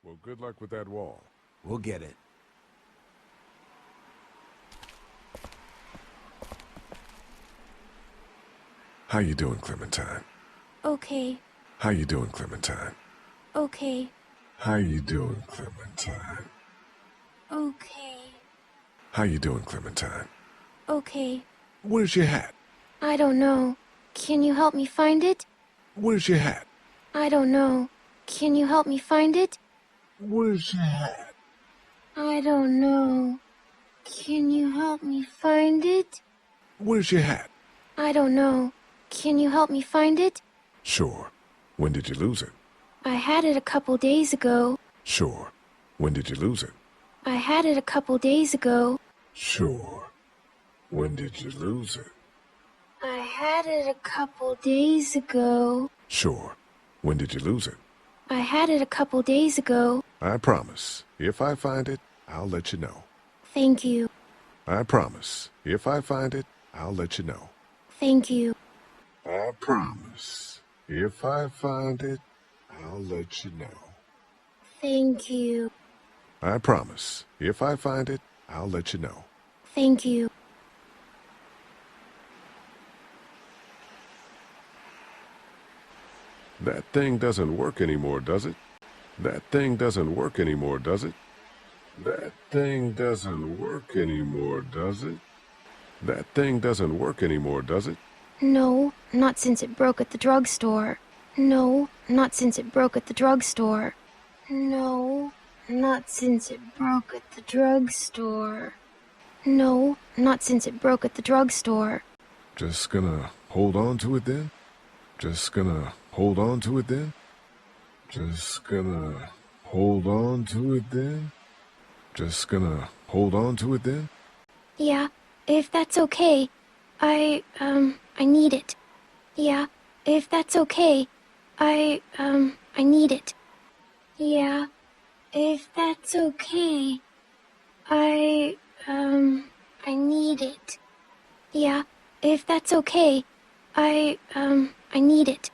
Well, good luck with that wall. We'll get it. How you doing, Clementine? Okay. How you doing, Clementine? Okay. How you doing, Clementine? Okay. How you doing, Clementine? Okay. Where's your hat? I don't know. Can you help me find it? Where's your hat? I don't know. Can you help me find it? Where's your hat? I don't know. Can you help me find it? Where's your hat? I don't know. Can you help me find it? Sure. When did you lose it? I had it a couple days ago. Sure. When did you lose it? I had it a couple days ago. Sure. When did you lose it? I had it a couple days ago. Sure. When did you lose it? I had it a couple days ago. I promise. If I find it, I'll let you know. Thank you. I promise. If I find it, I'll let you know. Thank you. I promise. If I find it, I'll let you know. Thank you. I promise. If I find it, I'll let you know. Thank you. That thing doesn't work anymore, does it? That thing doesn't work anymore, does it? That thing doesn't work anymore, does it? That thing doesn't work anymore, does it? No, not since it broke at the drugstore. No, not since it broke at the drugstore. No, not since it broke at the drugstore. No, not since it broke at the drugstore. Just gonna hold on to it then? Just gonna hold on to it then? Just gonna hold on to it then? Just gonna hold on to it then? Yeah, if that's okay. I need it. Yeah, if that's okay. I need it. Yeah, if that's okay. I need it. Yeah, if that's okay. I need it.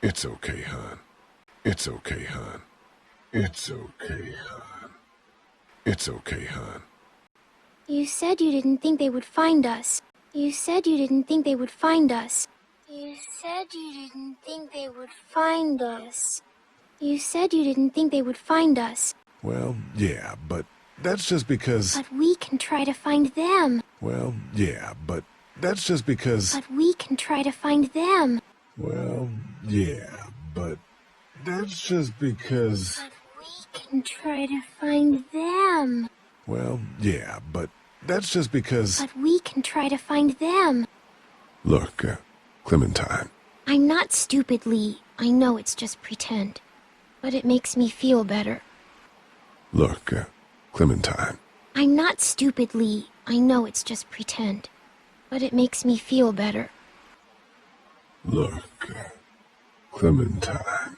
It's okay, hon. It's okay, hon. It's okay, hon. It's okay, hon. You said you didn't think they would find us. You said you didn't think they would find us. You said you didn't think they would find us. You said you didn't think they would find us. Well, yeah, but that's just because... But we can try to find them. Well, yeah, but that's just because... But we can try to find them. Well, yeah, but that's just because... But we can try to find them. Well, yeah, but that's just because... But we can try to find them. Look, Clementine. I'm not stupid, Lee. I know it's just pretend. But it makes me feel better. Look, Clementine. I'm not stupid, Lee. I know it's just pretend. But it makes me feel better. Look, Clementine.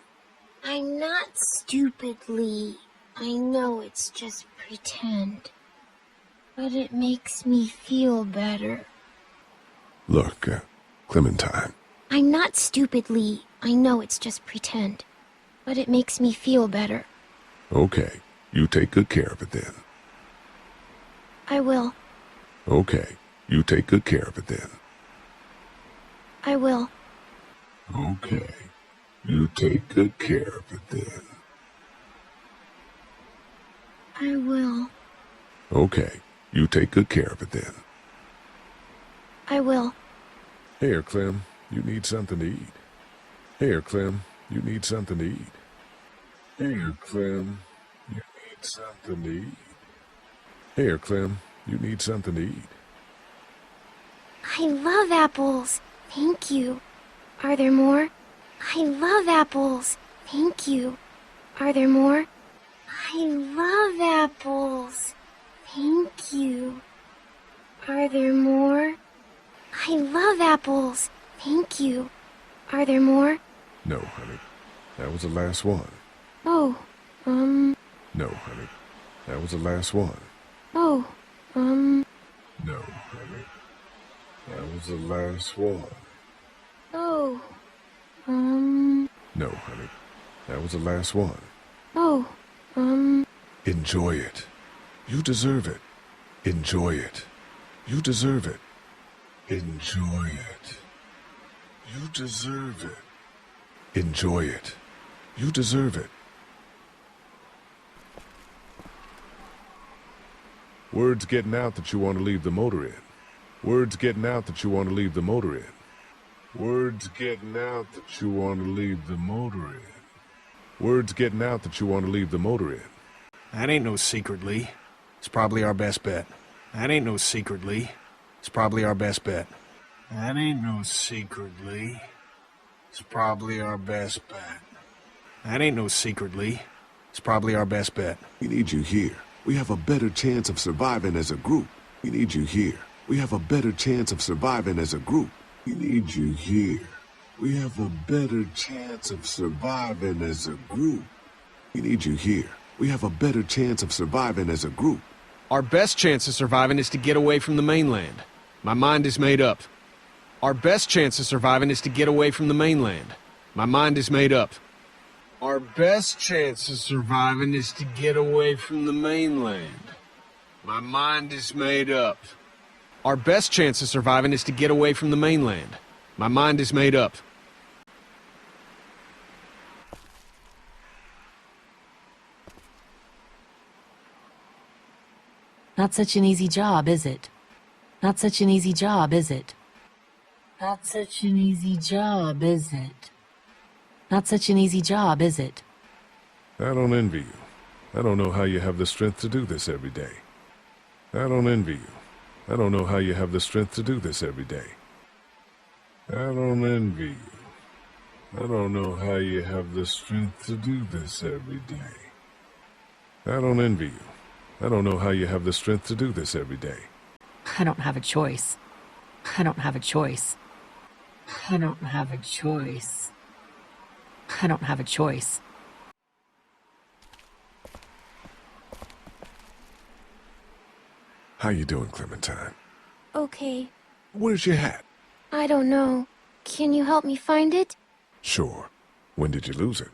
I'm not stupid, Lee. I know it's just pretend. But it makes me feel better. Look, Clementine. I'm not stupid, Lee. I know it's just pretend. But it makes me feel better. Okay, you take good care of it then. I will. Okay, you take good care of it then. I will. Okay, you take good care of it then. I will. Okay, you take good care of it then. I will. Here, Clem, you need something to eat. Here, Clem, you need something to eat. Here, Clem, you need something to eat. Here, Clem, you need something to eat. I love apples. Thank you. Are there more? I love apples. Thank you. Are there more? I love apples. Thank you. Are there more? I love apples. Thank you. Are there more? No, honey. That was the last one. Oh, No, honey. That was the last one. oh, No, honey. That was the last one. oh, No, honey. That was the last one. oh, Enjoy it. You deserve it. Enjoy it. You deserve it. Enjoy it. You deserve it. Enjoy it. You deserve it. Word's getting out that you want to leave the motor in. Word's getting out that you want to leave the motor in. Word's getting out that you want to leave the motor in. Word's getting out that you want to leave the motor in. That ain't no secret, Lee. It's probably our best bet. That ain't no secret, Lee. It's probably our best bet. That ain't no secret, Lee. It's probably our best bet. That ain't no secret, Lee. It's probably our best bet. We need you here. We have a better chance of surviving as a group. We need you here. We have a better chance of surviving as a group. We need you here. We have a better chance of surviving as a group. We need you here. We have a better chance of surviving as a group. Our best chance of surviving is to get away from the mainland. My mind is made up. Our best chance of surviving is to get away from the mainland. My mind is made up. Our best chance of surviving is to get away from the mainland. My mind is made up. Our best chance of surviving is to get away from the mainland. My mind is made up. Not such an easy job, is it? Not such an easy job, is it? Not such an easy job, is it? Not such an easy job, is it? I don't envy you. I don't know how you have the strength to do this every day. I don't envy you. I don't know how you have the strength to do this every day. I don't envy you. I don't know how you have the strength to do this every day. I don't envy you. I don't know how you have the strength to do this every day. I don't have a choice. I don't have a choice. I don't have a choice. I don't have a choice. How you doing, Clementine? Okay. Where's your hat? I don't know. Can you help me find it? Sure. When did you lose it?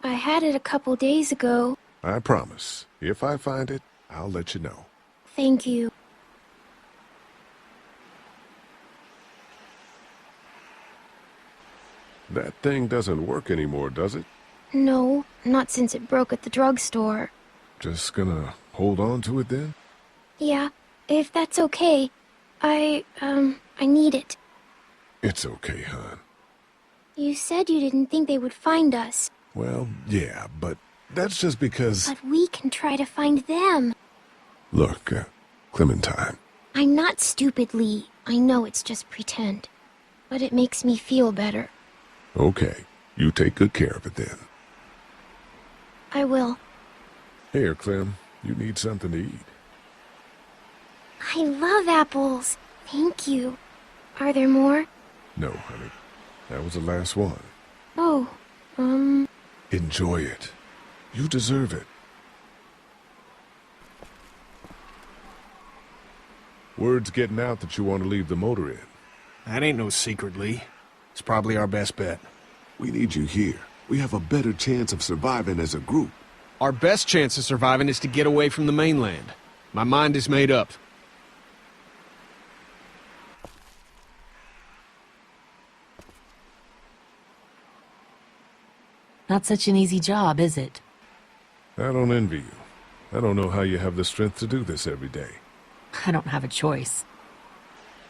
I had it a couple days ago. I promise. If I find it, I'll let you know. Thank you. That thing doesn't work anymore, does it? No, not since it broke at the drugstore. Just gonna hold on to it then? Yeah, if that's okay. I need it. It's okay, hon. You said you didn't think they would find us. Well, yeah, but that's just because... But we can try to find them. Look, Clementine. I'm not stupid, Lee. I know it's just pretend. But it makes me feel better. Okay, you take good care of it then. I will. Here, Clem, you need something to eat. I love apples. Thank you. Are there more? No, honey. That was the last one. Oh, Enjoy it. You deserve it. Word's getting out that you want to leave the motor in. That ain't no secret, Lee. It's probably our best bet. We need you here. We have a better chance of surviving as a group. Our best chance of surviving is to get away from the mainland. My mind is made up. Not such an easy job, is it? I don't envy you. I don't know how you have the strength to do this every day. I don't have a choice.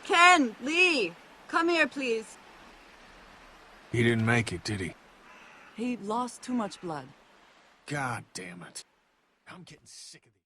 Ken, Lee, come here, please. He didn't make it, did he? He lost too much blood. God damn it. I'm getting sick of these.